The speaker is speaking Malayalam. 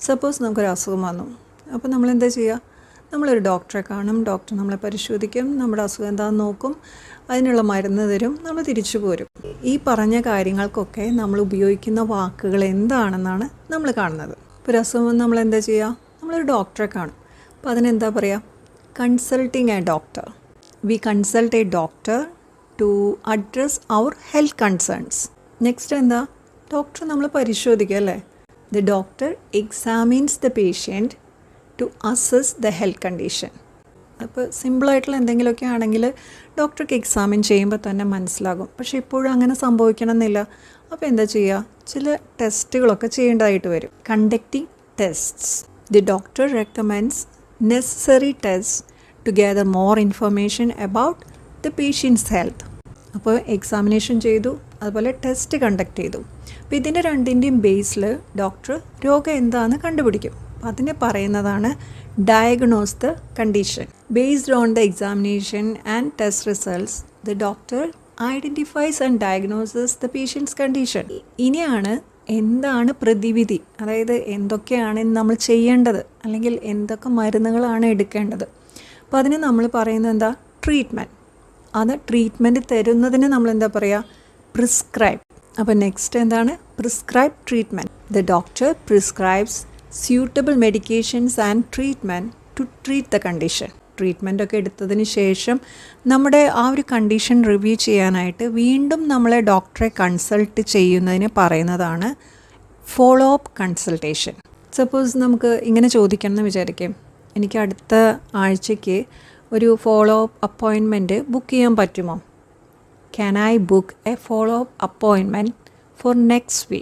സപ്പോസ് നമുക്കൊരു അസുഖം വന്നു. അപ്പോൾ നമ്മളെന്താ ചെയ്യുക? നമ്മളൊരു ഡോക്ടറെ കാണും, ഡോക്ടർ നമ്മളെ പരിശോധിക്കും, നമ്മുടെ അസുഖം എന്താണെന്ന് നോക്കും, അതിനുള്ള മരുന്ന് തരും, നമ്മൾ തിരിച്ചു പോരും. ഈ പറഞ്ഞ കാര്യങ്ങൾക്കൊക്കെ നമ്മൾ ഉപയോഗിക്കുന്ന വാക്കുകൾ എന്താണെന്നാണ് നമ്മൾ കാണുന്നത്. ഇപ്പോൾ ഒരു അസുഖം നമ്മൾ എന്താ ചെയ്യുക? നമ്മളൊരു ഡോക്ടറെ കാണും. അപ്പോൾ അതിനെന്താ പറയുക? Consulting a doctor. We consult a doctor to address our health concerns. Next എന്താ? ഡോക്ടർ നമ്മൾ പരിശോധിക്കുക അല്ലേ? The doctor examines the patient to assess the health condition. അപ്പോൾ സിമ്പിളായിട്ടുള്ള എന്തെങ്കിലുമൊക്കെ ആണെങ്കിൽ ഡോക്ടർക്ക് എക്സാമിൻ ചെയ്യുമ്പോൾ തന്നെ മനസ്സിലാകും. പക്ഷേ ഇപ്പോഴും അങ്ങനെ സംഭവിക്കണമെന്നില്ല. അപ്പോൾ എന്താ ചെയ്യുക? ചില ടെസ്റ്റുകളൊക്കെ ചെയ്യേണ്ടതായിട്ട് വരും. Conducting tests. The doctor recommends necessary test to gather more information about the patient's health. അപ്പോൾ എക്സാമിനേഷൻ ചെയ്തു, അതുപോലെ ടെസ്റ്റ് കണ്ടക്ട് ചെയ്തു. അപ്പോൾ ഇതിൻ്റെ രണ്ടിൻ്റെയും ബേസിൽ ഡോക്ടർ രോഗം എന്താണെന്ന് കണ്ടുപിടിക്കും. അതിനെ പറയുന്നതാണ് diagnose the condition. Based on the examination and test results the doctor identifies and diagnoses the patient's condition. ഇനിയാണ് എന്താണ് പ്രതിവിധി, അതായത് എന്തൊക്കെയാണ് നമ്മൾ ചെയ്യേണ്ടത്, അല്ലെങ്കിൽ എന്തൊക്കെ മരുന്നുകളാണ് എടുക്കേണ്ടത്. അപ്പോൾ അതിന് നമ്മൾ പറയുന്നത് എന്താ? ട്രീറ്റ്മെൻറ്റ്. അത് ട്രീറ്റ്മെൻറ്റ് തരുന്നതിന് നമ്മൾ എന്താ പറയുക? പ്രിസ്ക്രൈബ്. അപ്പോൾ നെക്സ്റ്റ് എന്താണ്? Prescribe treatment. The doctor prescribes suitable medications and treatment to treat the condition. ട്രീറ്റ്മെൻറ്റൊക്കെ എടുത്തതിന് ശേഷം നമ്മുടെ ആ ഒരു കണ്ടീഷൻ റിവ്യൂ ചെയ്യാനായിട്ട് വീണ്ടും നമ്മളെ ഡോക്ടറെ കൺസൾട്ട് ചെയ്യുന്നതിന് പറയുന്നതാണ് ഫോളോ അപ്പ് കൺസൾട്ടേഷൻ. സപ്പോസ് നമുക്ക് ഇങ്ങനെ ചോദിക്കണം എന്ന് വിചാരിക്കും, എനിക്ക് അടുത്ത ആഴ്ചയ്ക്ക് ഒരു ഫോളോ അപ്പ് അപ്പോയിൻമെൻറ്റ് ബുക്ക് ചെയ്യാൻ പറ്റുമോ? Can I book a follow-up appointment for next week?